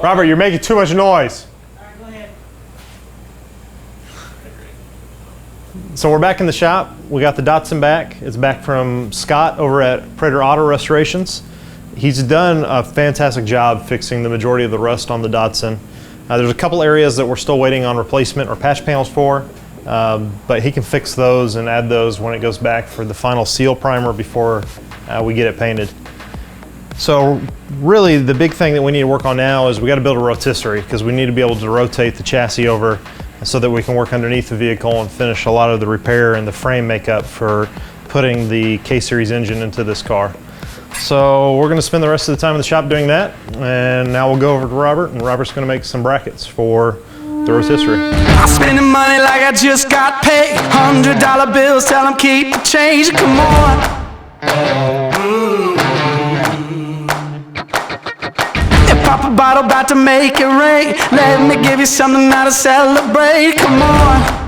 Robert, you're making too much noise. All right, go ahead. So we're back in the shop. We got the Datsun back. It's back from Scott over at Predator Auto Restorations. He's done a fantastic job fixing the majority of the rust on the Datsun. There's a couple areas that we're still waiting on replacement or patch panels for, but he can fix those and add those when it goes back for the final seal primer before we get it painted. So really the big thing that we need to work on now is we got to build a rotisserie, because we need to be able to rotate the chassis over so that we can work underneath the vehicle and finish a lot of the repair and the frame makeup for putting the K-Series engine into this car. So we're going to spend the rest of the time in the shop doing that, and now we'll go over to Robert, and Robert's going to make some brackets for the rotisserie. I'm spending money like I just got paid. $100 bills, tell them keep the change. Come on. Pop a bottle, about to make it rain. Let me give you something now to celebrate. Come on.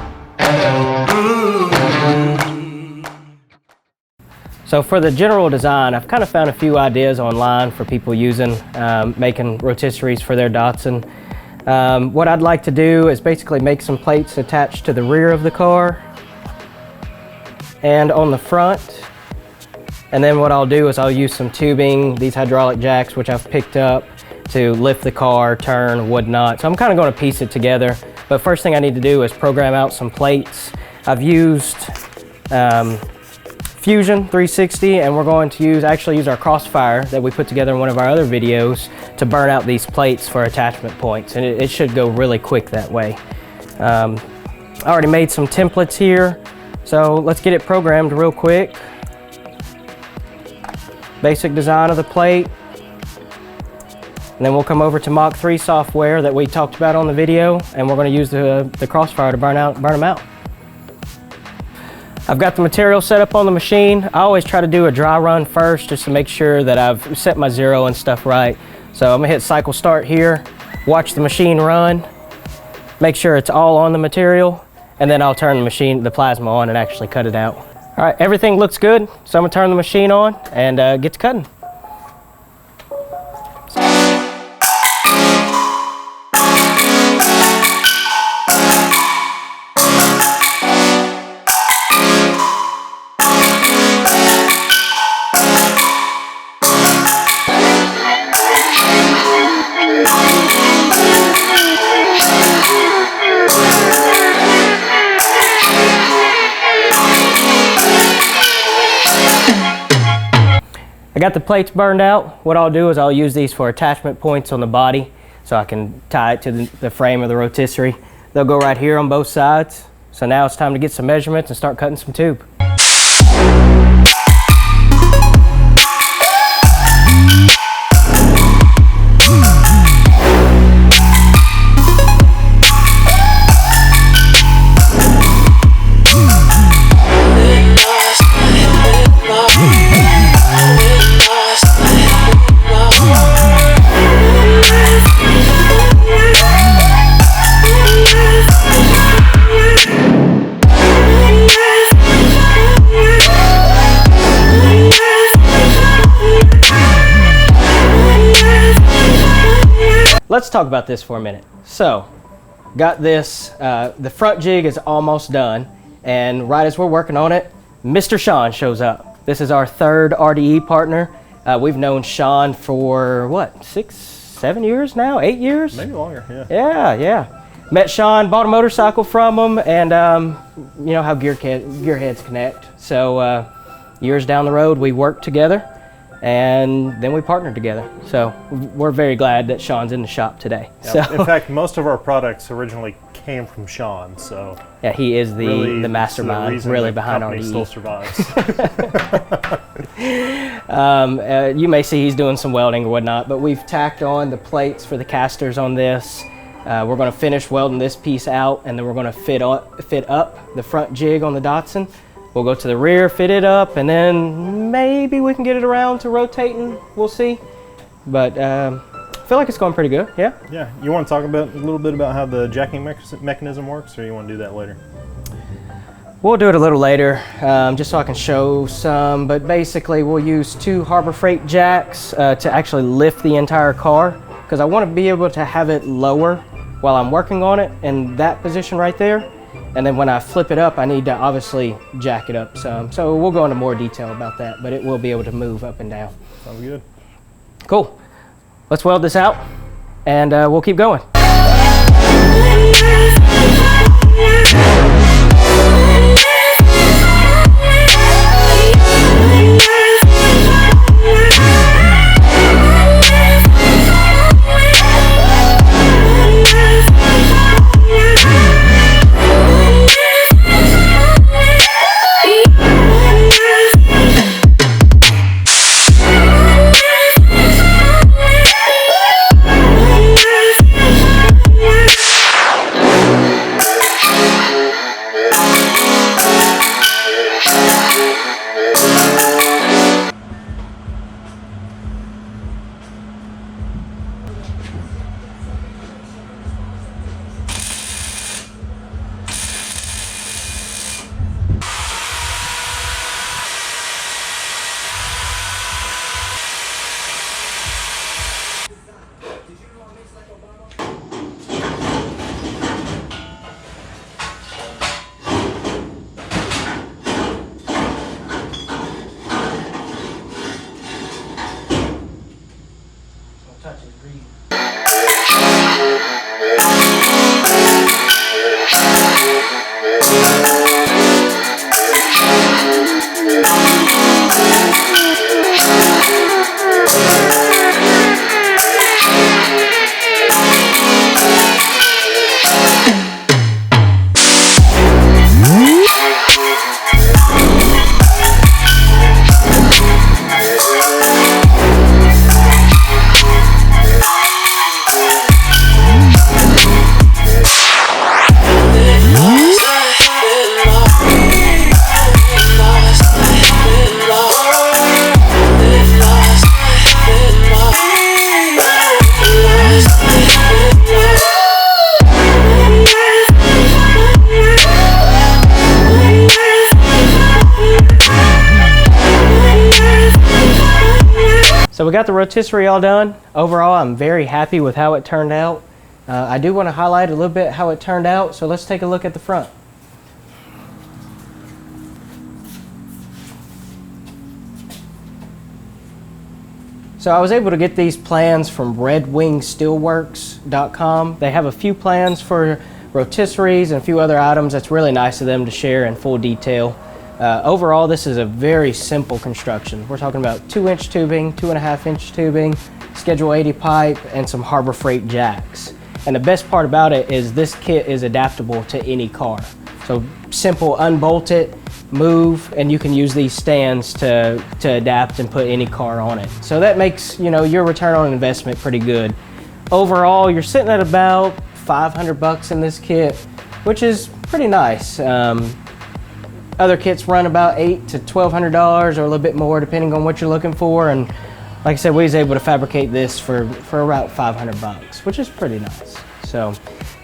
So for the general design, I've kind of found a few ideas online for people using, making rotisseries for their Datsun. What I'd like to do is basically make some plates attached to the rear of the car and on the front. And then what I'll do is I'll use some tubing, these hydraulic jacks, which I've picked up, to lift the car, turn, whatnot. So I'm kind of going to piece it together. But first thing I need to do is program out some plates. I've used Fusion 360, and we're going to actually use our Crossfire that we put together in one of our other videos to burn out these plates for attachment points. And it should go really quick that way. I already made some templates here, so let's get it programmed real quick. Basic design of the plate. And then we'll come over to Mach 3 software that we talked about on the video, and we're going to use the Crossfire to burn them out. I've got the material set up on the machine. I always try to do a dry run first just to make sure that I've set my zero and stuff right. So I'm going to hit cycle start here, watch the machine run, make sure it's all on the material, and then I'll turn the plasma on and actually cut it out. All right, everything looks good, so I'm going to turn the machine on and get to cutting. I got the plates burned out. What I'll do is I'll use these for attachment points on the body so I can tie it to the frame of the rotisserie. They'll go right here on both sides. So now it's time to get some measurements and start cutting some tube. Let's talk about this for a minute. So, got this, the front jig is almost done, and right as we're working on it, Mr. Shaan shows up. This is our third RDE partner. We've known Shaan for, what, 6, 7 years now? 8 years? Maybe longer, yeah. Yeah. Met Shaan, bought a motorcycle from him, and you know how gearheads connect. So years down the road, we worked together, and then we partnered together. So we're very glad that Shaan's in the shop today. Yep. So, in fact, most of our products originally came from Shaan, so yeah, he is the really, mastermind really behind RDE. Still survives. You may see he's doing some welding or whatnot, but we've tacked on the plates for the casters on this. We're going to finish welding this piece out, and then we're going to fit up the front jig on the Datsun. We'll go to the rear, fit it up, and then maybe we can get it around to rotating. We'll see. But I feel like it's going pretty good, yeah? Yeah. You want to talk a little bit about how the jacking mechanism works, or you want to do that later? We'll do it a little later, just so I can show some. But basically, we'll use 2 Harbor Freight jacks to actually lift the entire car. because I want to be able to have it lower while I'm working on it in that position right there. And then when I flip it up, I need to obviously jack it up some. So we'll go into more detail about that, but it will be able to move up and down. Sounds good. Cool. Let's weld this out and we'll keep going. So we got the rotisserie all done. Overall, I'm very happy with how it turned out. I do want to highlight a little bit how it turned out, so let's take a look at the front. So I was able to get these plans from redwingsteelworks.com. They have a few plans for rotisseries and a few other items. That's really nice of them to share in full detail. Overall, this is a very simple construction. We're talking about 2-inch tubing, 2.5-inch tubing, Schedule 80 pipe, and some Harbor Freight jacks. And the best part about it is this kit is adaptable to any car. So simple, unbolt it, move, and you can use these stands to adapt and put any car on it. So that makes, you know, your return on investment pretty good. Overall, you're sitting at about $500 in this kit, which is pretty nice. Other kits run about $800 to $1,200 or a little bit more depending on what you're looking for. And like I said, we was able to fabricate this for about $500, which is pretty nice. So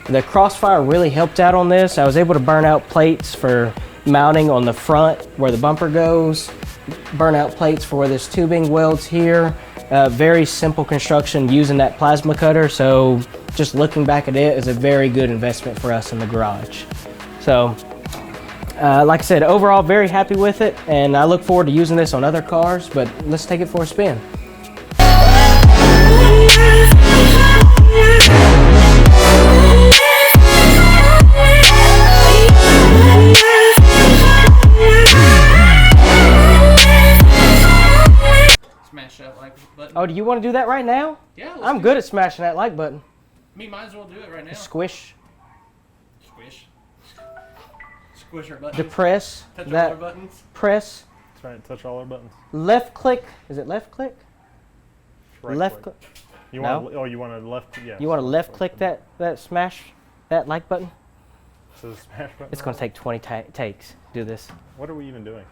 the crossfire really helped out on this. I was able to burn out plates for mounting on the front where the bumper goes, burn out plates for where this tubing welds here. Very simple construction using that plasma cutter. So just looking back at it is a very good investment for us in the garage. So like I said, overall very happy with it, and I look forward to using this on other cars, but let's take it for a spin. Smash that like button. Oh, do you want to do that right now? Yeah, I'm good at smashing that like button. Me, might as well do it right now. Squish. Squish. Squish our buttons. Depress. Touch all That our buttons. press. That's right, touch all our buttons. Left click. Is it left click? Right Left click. click. You No? want? Oh, you want to left? Yeah. You want to left click that smash that like button? So the smash button. It's going to take 20 takes. Do this. What are we even doing?